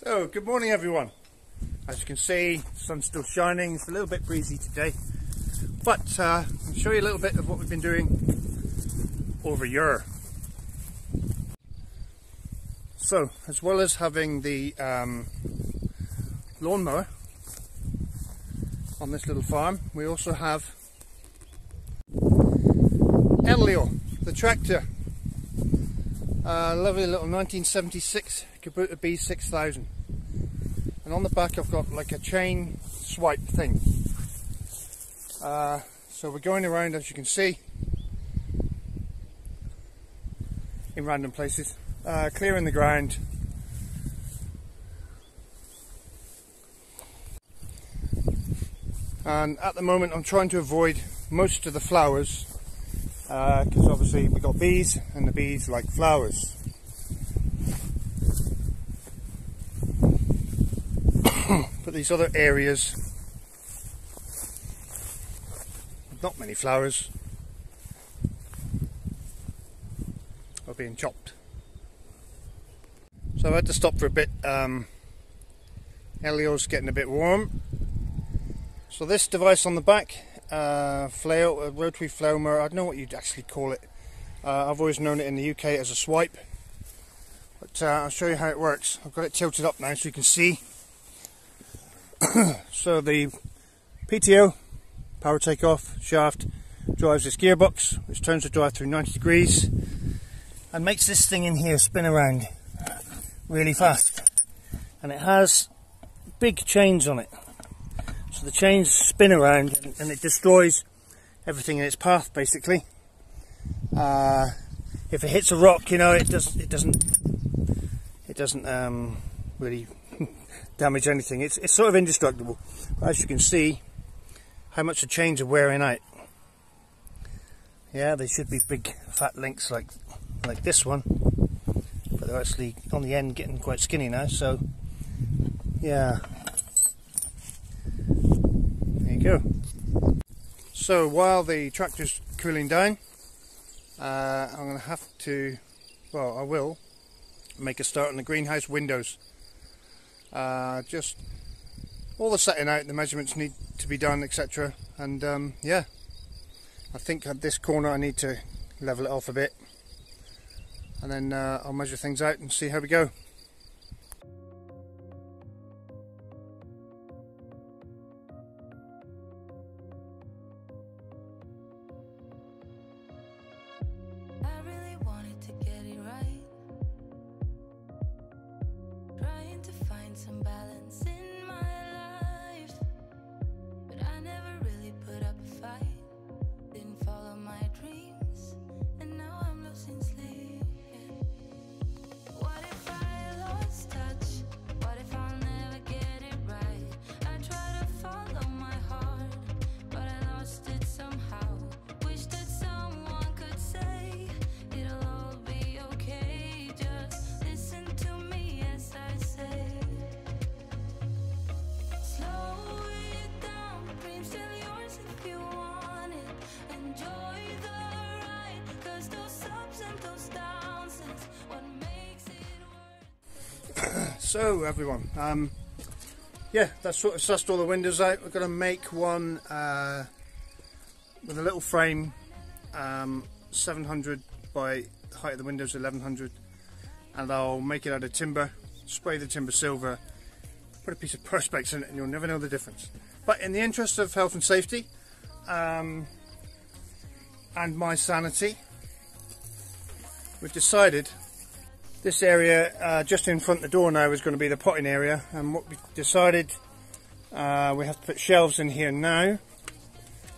So, good morning everyone. As you can see, the sun's still shining. It's a little bit breezy today, but I'll show you a little bit of what we've been doing over here. So, as well as having the lawnmower on this little farm, we also have Andrea, the tractor. Lovely little 1976 Kubota B6000, and on the back I've got like a chain swipe thing. So we're going around, as you can see, in random places, clearing the ground. And at the moment I'm trying to avoid most of the flowers, because obviously we've got bees and the bees like flowers. But these other areas, not many flowers, are being chopped. So I had to stop for a bit. Elio's getting a bit warm. So this device on the back, flail, a rotary flail mower, I don't know what you'd actually call it. I've always known it in the UK as a swipe, but I'll show you how it works. I've got it tilted up now so you can see. So the PTO, power takeoff shaft, drives this gearbox, which turns the drive through 90 degrees and makes this thing in here spin around really fast. And it has big chains on it. So the chains spin around and it destroys everything in its path, basically. If it hits a rock, you know, it doesn't really damage anything. It's sort of indestructible. But as you can see, how much the chains are wearing out. Yeah, they should be big fat links like this one, but they're actually on the end getting quite skinny now. So yeah. Go. So while the tractor's cooling down, I'm going to have to, well, I will make a start on the greenhouse windows. Just all the setting out, the measurements need to be done, etc. And yeah, I think at this corner I need to level it off a bit, and then I'll measure things out and see how we go. Some balance in my life, but I never really put up a fight. Didn't follow my dreams, and now I'm losing sleep. What if I lost touch? What if I'll never get it right? I try to follow my heart, but I lost it somehow. Wish that someone could say it'll all be okay. Just listen to me as I say. So everyone, yeah, that's sort of sussed all the windows out. We're going to make one with a little frame, 700 by the height of the windows 1100, and I'll make it out of timber, spray the timber silver, put a piece of perspex in it, and you'll never know the difference. But in the interest of health and safety, and my sanity, we've decided this area just in front of the door now is going to be the potting area, and what we decided, we have to put shelves in here now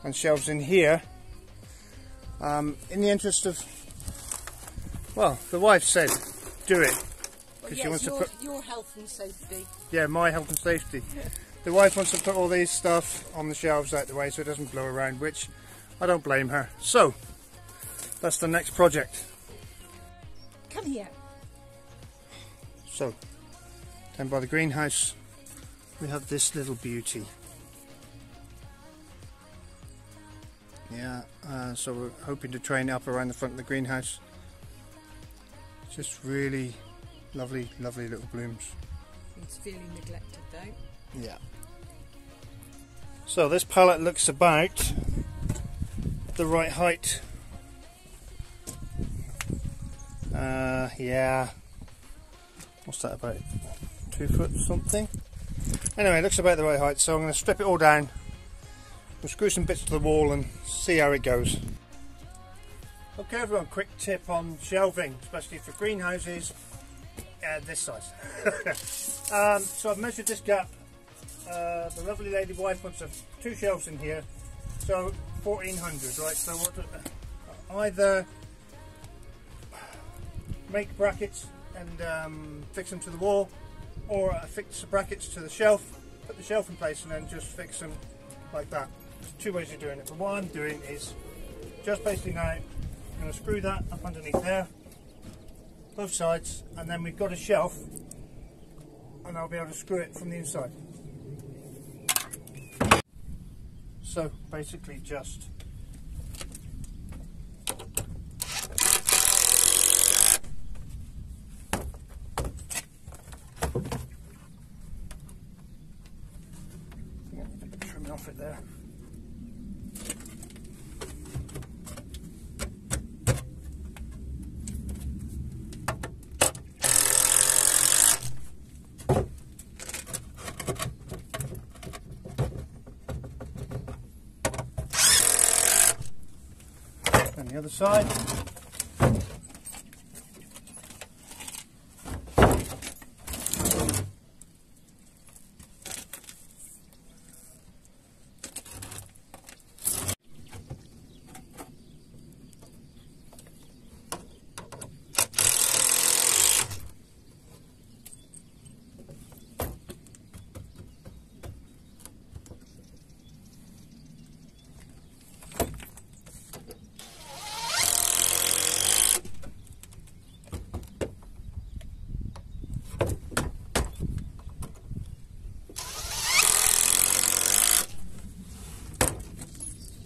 and shelves in here, in the interest of, well, the wife said do it because she wants to put your health and safety. Yeah, my health and safety. The wife wants to put all these stuff on the shelves out the way so it doesn't blow around, which I don't blame her. So that's the next project. Come here. So, down by the greenhouse, we have this little beauty. Yeah, so we're hoping to train up around the front of the greenhouse. Just really lovely, lovely little blooms. It's feeling neglected though. Yeah. So this pallet looks about the right height. Yeah. What's that, about 2 foot something? Anyway, it looks about the right height, so I'm going to strip it all down. We'll screw some bits to the wall and see how it goes. Okay everyone, quick tip on shelving, especially for greenhouses this size. So I've measured this gap. The lovely lady wife wants 2 shelves in here, so 1400, right? So what? Either make brackets and fix them to the wall, or fix the brackets to the shelf, put the shelf in place, and then just fix them like that. There's 2 ways of doing it, but what I'm doing is just basically now I'm going to screw that up underneath there, both sides, and then we've got a shelf, and I'll be able to screw it from the inside. So basically just trim off it there. And the other side.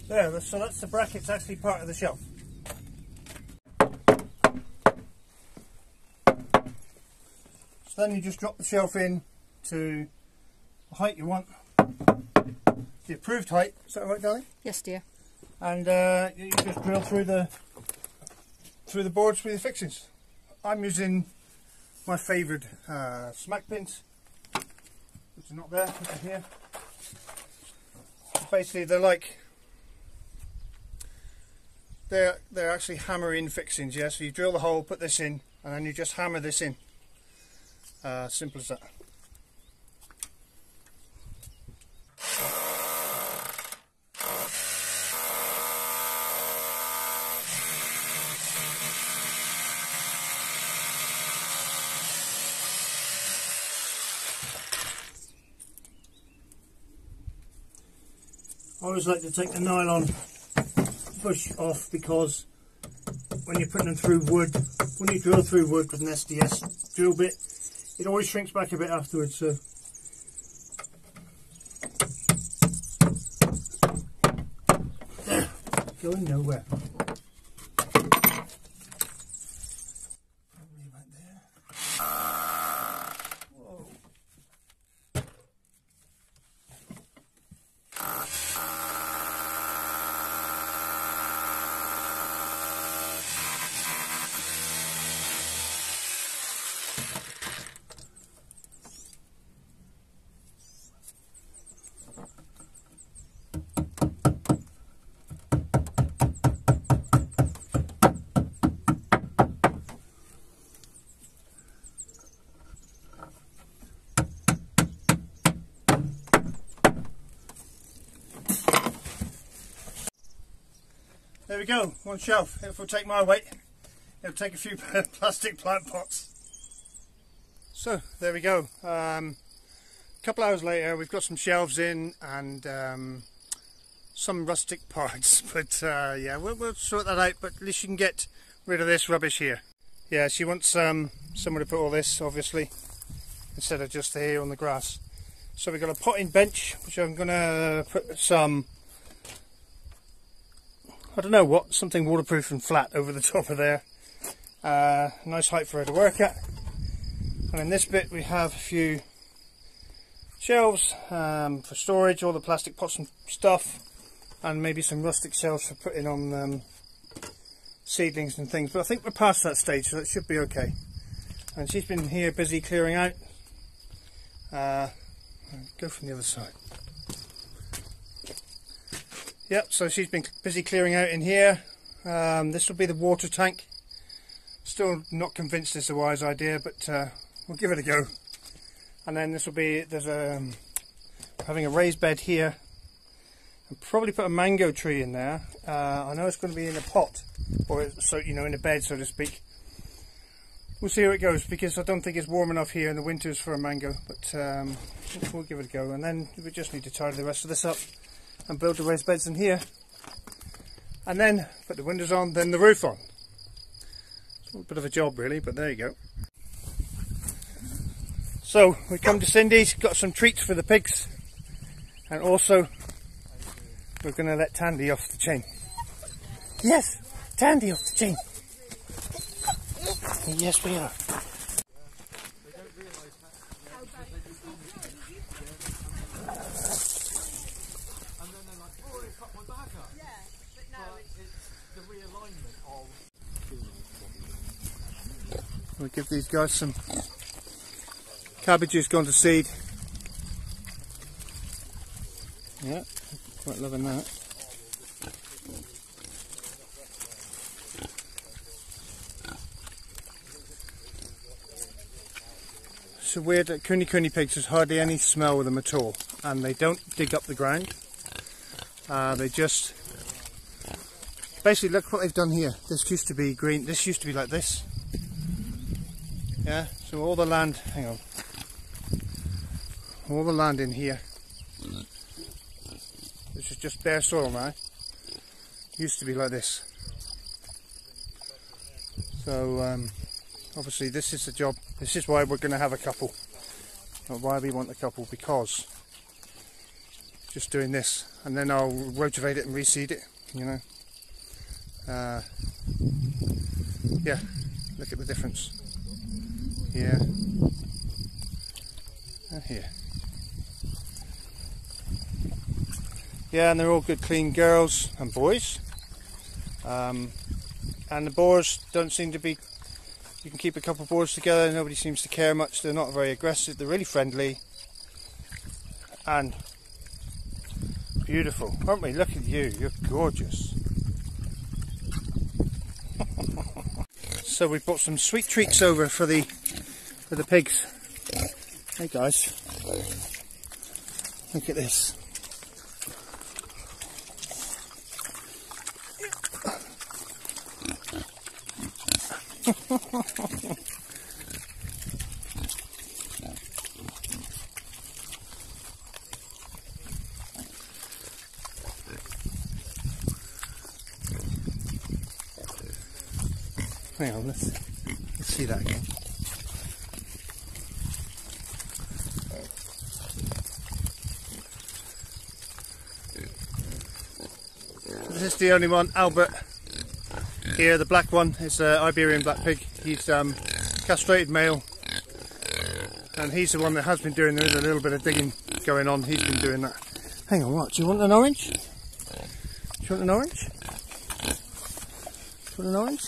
There, so that's the brackets actually part of the shelf. So then you just drop the shelf in to the height you want, the approved height. Is that right, darling? Yes, dear. And you just drill through the boards with your fixings. I'm using my favoured smack pins, which are not there, which are here. Basically, they're actually hammer-in fixings, yeah. So you drill the hole, put this in, and then you just hammer this in. Simple as that. I always like to take the nylon bush off, because when you're putting them through wood, when you drill through wood with an SDS drill bit, it always shrinks back a bit afterwards. So there, going nowhere. There we go, one shelf. If it'll take my weight, it'll take a few plastic plant pots. So there we go. A couple hours later, we've got some shelves in and some rustic parts, but yeah, we'll sort that out. But at least you can get rid of this rubbish here. Yeah, she wants somewhere to put all this, obviously, instead of just here on the grass. So we've got a potting bench, which I'm going to put some, I don't know what, something waterproof and flat over the top of there. Nice height for her to work at. And in this bit we have a few shelves for storage, all the plastic pots and stuff, and maybe some rustic shelves for putting on seedlings and things. But I think we're past that stage, so that should be okay. And she's been here busy clearing out. Go from the other side. Yep, so she's been busy clearing out in here. This will be the water tank. Still not convinced it's a wise idea, but we'll give it a go. And then this will be, having a raised bed here. And probably put a mango tree in there. I know it's going to be in a pot, or so you know, in a bed, so to speak. We'll see how it goes, because I don't think it's warm enough here in the winters for a mango, but we'll give it a go. And then we just need to tidy the rest of this up and build the raised beds in here, and then put the windows on, then the roof on. It's a bit of a job really, but there you go. So we come to Cindy's, got some treats for the pigs, and also we're going to let Tandy off the chain. Yes, Tandy off the chain. Yes, we are. We'll give these guys some cabbages gone to seed. Yeah, quite loving that. It's so weird that Kune pigs, there's hardly any smell with them at all, and they don't dig up the ground. They just basically, look what they've done here. This used to be green, this used to be like this. Yeah, so all the land, hang on, all the land in here, this is just bare soil now, used to be like this. So obviously this is the job, this is why we're going to have a couple, not why we want a couple, because just doing this, and then I'll rotivate it and reseed it, you know. Yeah, look at the difference. Here and here. Yeah, and they're all good clean girls and boys. And the boars don't seem to be, you can keep a couple of boars together, nobody seems to care much. They're not very aggressive, they're really friendly and beautiful, aren't we? Look at you, you're gorgeous. So we brought some sweet treats over for the pigs. Hey guys, look at this. Hang on, let's see that again. This is the only one, Albert. Here, the black one is an Iberian black pig. He's castrated male, and he's the one that has been doing. There is a little bit of digging going on. He's been doing that. Hang on, what? Do you want an orange? Do you want an orange? Do you want an orange?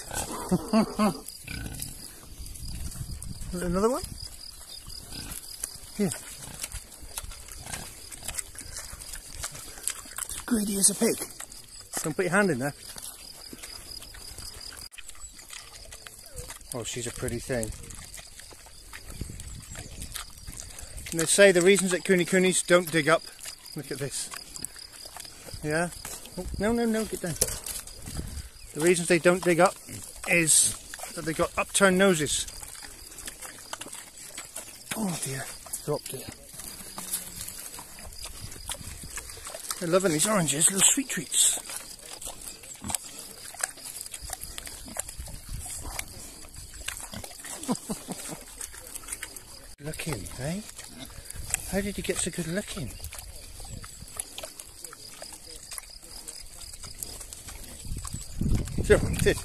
Want another one? Here. Greedy as a pig. Don't put your hand in there. Oh, she's a pretty thing. And they say the reasons that Kunis don't dig up. Look at this. Yeah? Oh, no, no, no, get down. The reasons they don't dig up is that they've got upturned noses. Oh dear, dropped it. They're loving these oranges, little sweet treats. Looking, eh? How did you get so good looking? Sure, sit.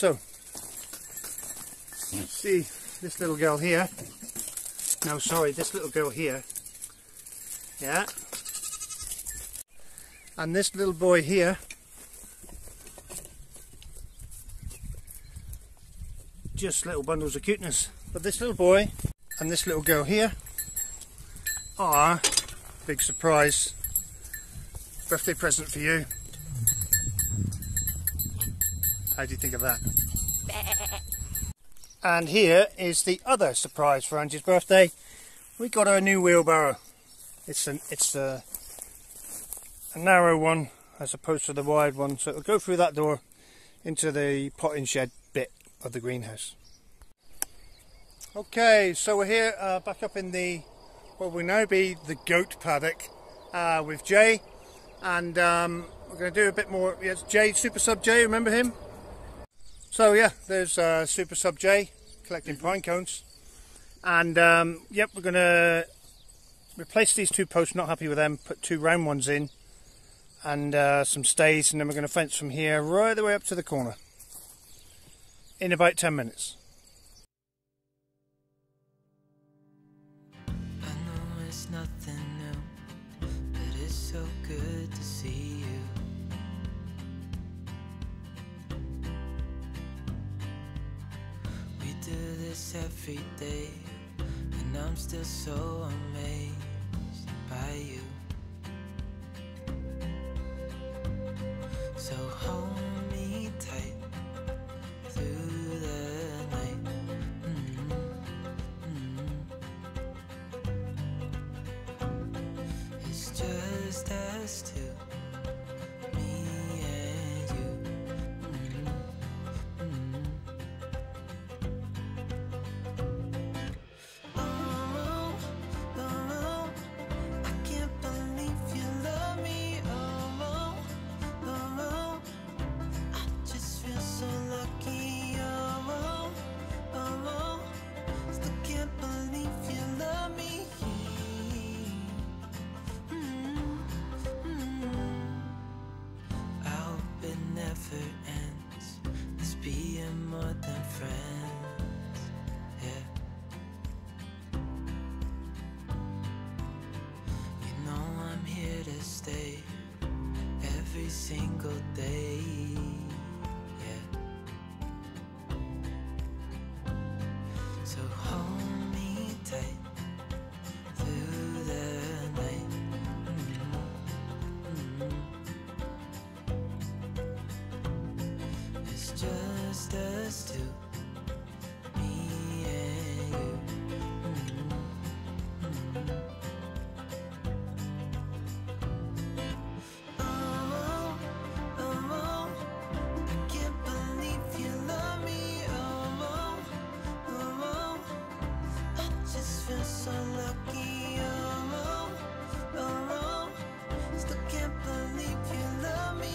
so see this little girl here. No, sorry, this little girl here. Yeah. And this little boy here. Just little bundles of cuteness. But this little boy and this little girl here are big surprise birthday present for you. How do you think of that? And here is the other surprise for Angie's birthday. We got her a new wheelbarrow. It's a narrow one as opposed to the wide one, so it'll go through that door into the potting shed bit of the greenhouse. Okay, so we're here back up in the what will now be the goat paddock with Jay, and we're going to do a bit more. Yes, Jay, Supersub Jay, remember him? So yeah, there's Supersub Jay collecting pine cones, and yep, we're going to replace these two posts, not happy with them, put two round ones in, and some stays, and then we're going to fence from here right the way up to the corner in about 10 minutes. I know it's nothing new, but it's so good to see you. We do this every day, and I'm still so amazed by you. So hold me tight through the night. It's just us two, me and you. Oh, oh, I can't believe you love me. Oh, oh, I just feel so lucky. Oh, oh, still can't believe you love me. I hope it never ends, this being more than friends, yeah. You know I'm here to stay every single day, yeah. So hold me tight through the night. It's just us two, me and you. Oh, oh, I can't believe you love me. Oh, oh, I just feel so lucky. Oh, oh, still can't believe you love me.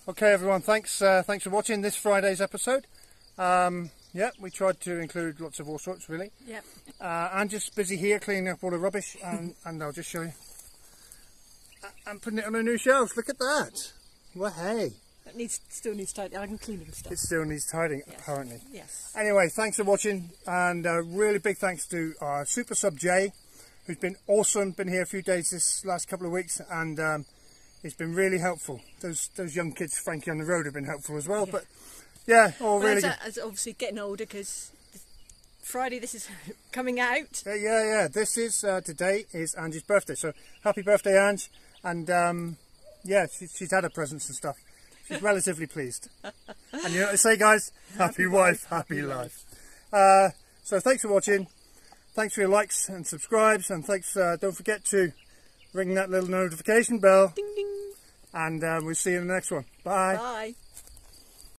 Okay, everyone, thanks for watching this Friday's episode. Yeah, we tried to include lots of all sorts, really. Yep. I'm just busy here cleaning up all the rubbish, and I'll just show you. I'm putting it on a new shelf. Look at that. Well, hey. It still needs tidying. I'm cleaning stuff. It still needs tidying, Yes. apparently. Yes. Anyway, thanks for watching, and really big thanks to our Supersub Jay, who's been awesome. Been here a few days this last couple of weeks, and it's been really helpful. Those young kids, Frankie on the road, have been helpful as well. Yeah. But yeah, all really good. As obviously getting older, because Friday this is coming out. Yeah. This is today is Angie's birthday, so happy birthday, Ange. And yeah, she's had her presents and stuff. She's relatively pleased. And you know what they say, guys? Happy wife, happy life. So thanks for watching. Thanks for your likes and subscribes, and thanks. Don't forget to ring that little notification bell. Ding ding. And we'll see you in the next one. Bye. Bye.